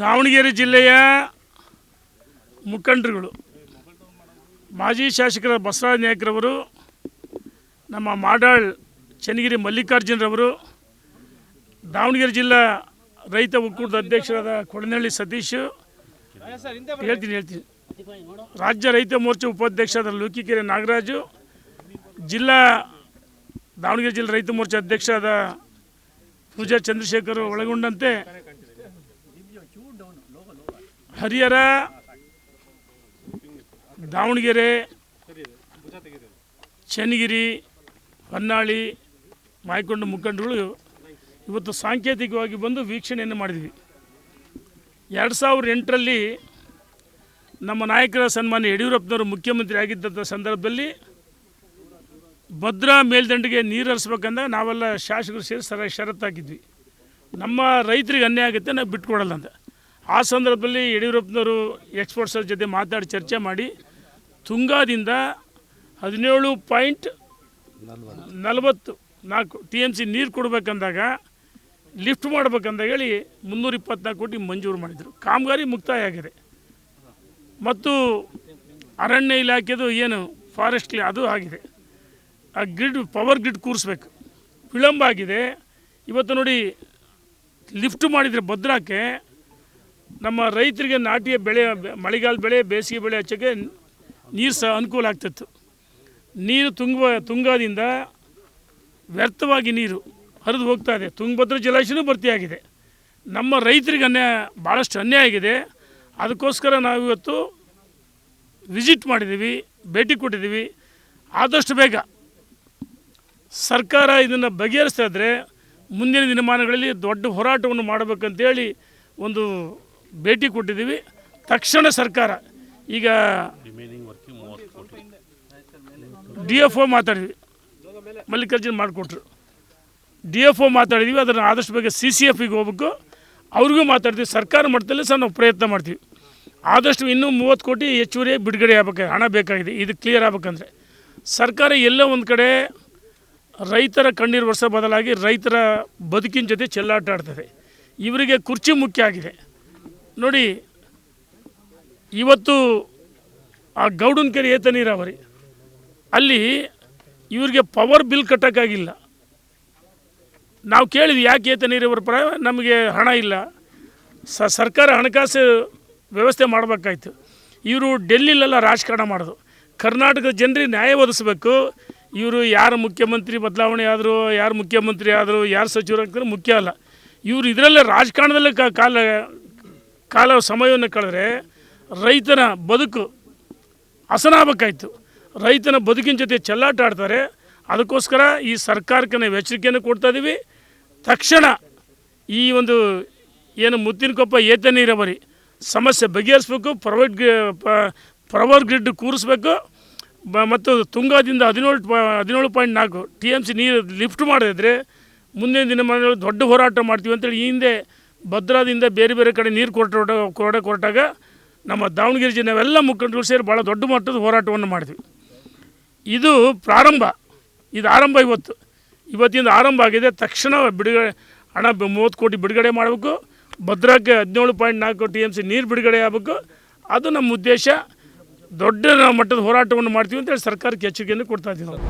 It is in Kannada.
ದಾವಣಗೆರೆ ಜಿಲ್ಲೆಯ ಮುಖಂಡರುಗಳು ಮಾಜಿ ಶಾಸಕರ ಬಸವರಾಜ ನಾಯ್ಕರವರು, ನಮ್ಮ ಮಾಡಾಳ್ ಚನ್ನಗಿರಿ ಮಲ್ಲಿಕಾರ್ಜುನರವರು, ದಾವಣಗೆರೆ ಜಿಲ್ಲಾ ರೈತ ಒಕ್ಕೂಟದ ಅಧ್ಯಕ್ಷರಾದ ಕೊಡನಹಳ್ಳಿ ಸತೀಶ್, ಹೇಳ್ತೀನಿ ರಾಜ್ಯ ರೈತ ಮೋರ್ಚಾ ಉಪಾಧ್ಯಕ್ಷರಾದ ಲೋಕಿಕೆರೆ ನಾಗರಾಜು, ಜಿಲ್ಲಾ ದಾವಣಗೆರೆ ಜಿಲ್ಲಾ ರೈತ ಮೋರ್ಚಾ ಅಧ್ಯಕ್ಷರಾದ ಪೂಜಾ ಚಂದ್ರಶೇಖರ್ ಒಳಗೊಂಡಂತೆ ಹರಿಹರ, ದಾವಣಗೆರೆ, ಚನ್ನಗಿರಿ, ಹೊನ್ನಾಳಿ, ಮಾಯಕೊಂಡ ಮುಖಂಡರುಗಳು ಇವತ್ತು ಸಾಂಕೇತಿಕವಾಗಿ ಬಂದು ವೀಕ್ಷಣೆಯನ್ನು ಮಾಡಿದ್ವಿ. 2008ರಲ್ಲಿ ನಮ್ಮ ನಾಯಕರ ಸನ್ಮಾನ್ಯ ಯಡಿಯೂರಪ್ಪನವರು ಮುಖ್ಯಮಂತ್ರಿ ಆಗಿದ್ದಂಥ ಸಂದರ್ಭದಲ್ಲಿ ಭದ್ರಾ ಮೇಲ್ದಂಡೆಗೆ ನೀರು ಹರಿಸ್ಬೇಕಂದಾಗ ನಾವೆಲ್ಲ ಶಾಸಕರು ಸೇರಿ ಷರತ್ತಾಕಿದ್ವಿ. ನಮ್ಮ ರೈತರಿಗೆ ಅನ್ಯಾಯ ಆಗುತ್ತೆ, ನಾವು ಬಿಟ್ಕೊಡಲ್ಲ ಅಂತ. ಆ ಸಂದರ್ಭದಲ್ಲಿ ಯಡಿಯೂರಪ್ಪನವರು ಎಕ್ಸ್ಪರ್ಟ್ಸರ ಜೊತೆ ಮಾತಾಡಿ ಚರ್ಚೆ ಮಾಡಿ ತುಂಗಾದಿಂದ 17.44 TMC ನೀರು ಕೊಡಬೇಕಂದಾಗ, ಲಿಫ್ಟ್ ಮಾಡಬೇಕಂತ ಹೇಳಿ 324 ಕೋಟಿ ಮಂಜೂರು ಮಾಡಿದರು. ಕಾಮಗಾರಿ ಮುಕ್ತಾಯ ಆಗಿದೆ. ಮತ್ತು ಅರಣ್ಯ ಇಲಾಖೆದು ಏನು ಫಾರೆಸ್ಟ್ ಅದು ಆಗಿದೆ. ಆ ಪವರ್ ಗ್ರಿಡ್ ಕೂರಿಸ್ಬೇಕು, ವಿಳಂಬ ಆಗಿದೆ. ಇವತ್ತು ನೋಡಿ, ಲಿಫ್ಟ್ ಮಾಡಿದರೆ ಭದ್ರಾಕ್ಕೆ ನಮ್ಮ ರೈತರಿಗೆ ನಾಟಿಯ ಬೆಳೆ, ಮಳೆಗಾಲ ಬೆಳೆ, ಬೇಸಿಗೆ ಬೆಳೆ ಹಚ್ಚೋಕ್ಕೆ ನೀರು ಸಹ ಅನುಕೂಲ ಆಗ್ತಿತ್ತು. ನೀರು ತುಂಗಾದಿಂದ ವ್ಯರ್ಥವಾಗಿ ನೀರು ಹರಿದು ಹೋಗ್ತಾ ಇದೆ. ತುಂಗಭದ್ರಾ ಜಲಾಶಯನೂ ಭರ್ತಿಯಾಗಿದೆ. ನಮ್ಮ ರೈತರಿಗೆ ಭಾಳಷ್ಟು ಅನ್ಯಾಯ ಆಗಿದೆ. ಅದಕ್ಕೋಸ್ಕರ ನಾವು ಇವತ್ತು ವಿಸಿಟ್ ಮಾಡಿದ್ದೀವಿ, ಭೇಟಿ ಕೊಟ್ಟಿದ್ದೀವಿ. ಆದಷ್ಟು ಬೇಗ ಸರ್ಕಾರ ಇದನ್ನು ಬಗೆಹರಿಸ್ತಾ ಇದ್ದರೆ ಮುಂದಿನ ದಿನಮಾನಗಳಲ್ಲಿ ದೊಡ್ಡ ಹೋರಾಟವನ್ನು ಮಾಡಬೇಕಂತೇಳಿ ಒಂದು ಭೇಟಿ ಕೊಟ್ಟಿದ್ದೀವಿ. ತಕ್ಷಣ ಸರ್ಕಾರ ಈಗ DFO ಮಾತಾಡಿದ್ವಿ, ಮಲ್ಲಿಕಾರ್ಜುನ್ ಮಾಡಿಕೊಟ್ರು. DFO ಮಾತಾಡಿದ್ವಿ, ಅದನ್ನು ಆದಷ್ಟು ಬೇಗ CCFಗೆ ಹೋಗ್ಬೇಕು, ಅವ್ರಿಗೂ ಮಾತಾಡ್ತೀವಿ. ಸರ್ಕಾರ ಮಟ್ಟದಲ್ಲಿ ಸಹ ನಾವು ಪ್ರಯತ್ನ ಮಾಡ್ತೀವಿ. ಆದಷ್ಟು ಇನ್ನೂ 30 ಕೋಟಿ ಹೆಚ್ಚುವರಿ ಬಿಡುಗಡೆ ಆಗಬೇಕು, ಹಣ ಬೇಕಾಗಿದೆ. ಇದು ಕ್ಲಿಯರ್ ಆಗಬೇಕಂದ್ರೆ ಸರ್ಕಾರ ಎಲ್ಲೋ ಒಂದು ಕಡೆ ರೈತರ ಕಣ್ಣೀರು ವರ್ಷ ಬದಲಾಗಿ ರೈತರ ಬದುಕಿನ ಜೊತೆ ಚೆಲ್ಲಾಟ ಆಡ್ತದೆ. ಇವರಿಗೆ ಕುರ್ಚಿ ಮುಖ್ಯ ಆಗಿದೆ. ನೋಡಿ, ಇವತ್ತು ಆ ಗೌಡನಕೆರೆ ಏತ ನೀರಾವರಿ ಅಲ್ಲಿ ಇವ್ರಿಗೆ ಪವರ್ ಬಿಲ್ ಕಟ್ಟೋಕ್ಕಾಗಿಲ್ಲ. ನಾವು ಕೇಳಿದ್ವಿ, ಯಾಕೆ ಏತ ನೀರಾವರಿ ಪರ ನಮಗೆ ಹಣ ಇಲ್ಲ, ಸರ್ಕಾರ ಹಣಕಾಸು ವ್ಯವಸ್ಥೆ ಮಾಡಬೇಕಾಯ್ತು. ಇವರು ಡೆಲ್ಲಿಲೆಲ್ಲ ರಾಜಕಾರಣ ಮಾಡೋದು. ಕರ್ನಾಟಕದ ಜನರಿಗೆ ನ್ಯಾಯ ಒದಗಿಸ್ಬೇಕು. ಇವರು ಯಾರು ಮುಖ್ಯಮಂತ್ರಿ ಬದಲಾವಣೆ ಆದರೂ, ಯಾರು ಮುಖ್ಯಮಂತ್ರಿ ಆದರೂ, ಯಾರು ಸಚಿವರಾಗ್ತಾರೆ ಮುಖ್ಯ ಅಲ್ಲ. ಇವರು ಇದರಲ್ಲೇ ರಾಜಕಾರಣದಲ್ಲೇ ಕಾಲ ಸಮಯವನ್ನು ಕಳೆದ್ರೆ ರೈತನ ಬದುಕು ಹಸನಾಗಬೇಕಾಯ್ತು. ರೈತನ ಬದುಕಿನ ಜೊತೆ ಚೆಲ್ಲಾಟ ಆಡ್ತಾರೆ. ಅದಕ್ಕೋಸ್ಕರ ಈ ಸರ್ಕಾರಕ್ಕೆ ನಾವು ಎಚ್ಚರಿಕೆಯನ್ನು ಕೊಡ್ತಾಯಿದ್ದೀವಿ. ತಕ್ಷಣ ಈ ಒಂದು ಏನು ಮುತ್ತಿನಕೊಪ್ಪ ಏತ ನೀರಾವರಿ ಸಮಸ್ಯೆ ಬಗೆಹರಿಸ್ಬೇಕು, ಪವರ್ ಗ್ರಿಡ್ ಕೂರಿಸ್ಬೇಕು. ಮತ್ತು ತುಂಗಾದಿಂದ 17.4 TMC ನೀರು ಲಿಫ್ಟ್ ಮಾಡಿದ್ರೆ ಮುಂದಿನ ದಿನಮಾನಗಳು ದೊಡ್ಡ ಹೋರಾಟ ಮಾಡ್ತೀವಿ ಅಂತೇಳಿ ಈ ಹಿಂದೆ ಭದ್ರಾದಿಂದ ಬೇರೆ ಬೇರೆ ಕಡೆ ನೀರು ಕೊಟ್ಟಾಗ ನಮ್ಮ ದಾವಣಗೆರೆ ಜಿಲ್ಲೆವೆಲ್ಲ ಮುಖಂಡರು ಸೇರಿ ಭಾಳ ದೊಡ್ಡ ಮಟ್ಟದ ಹೋರಾಟವನ್ನು ಮಾಡಿದ್ವಿ. ಇದು ಪ್ರಾರಂಭ, ಇದು ಆರಂಭ. ಇವತ್ತಿಂದ ಆರಂಭ ಆಗಿದೆ. ತಕ್ಷಣ ಬಿಡುಗಡೆ ಹಣ 30 ಕೋಟಿ ಬಿಡುಗಡೆ ಮಾಡಬೇಕು. ಭದ್ರಾಕ್ಕೆ 17.4 TMC ನೀರು ಬಿಡುಗಡೆ ಆಗಬೇಕು. ಅದು ನಮ್ಮ ಉದ್ದೇಶ. ದೊಡ್ಡ ಮಟ್ಟದ ಹೋರಾಟವನ್ನು ಮಾಡ್ತೀವಿ ಅಂತೇಳಿ ಸರ್ಕಾರಕ್ಕೆ ಎಚ್ಚರಿಕೆಯನ್ನು ಕೊಡ್ತಾ ಇದ್ದೀವಿ ನಾವು.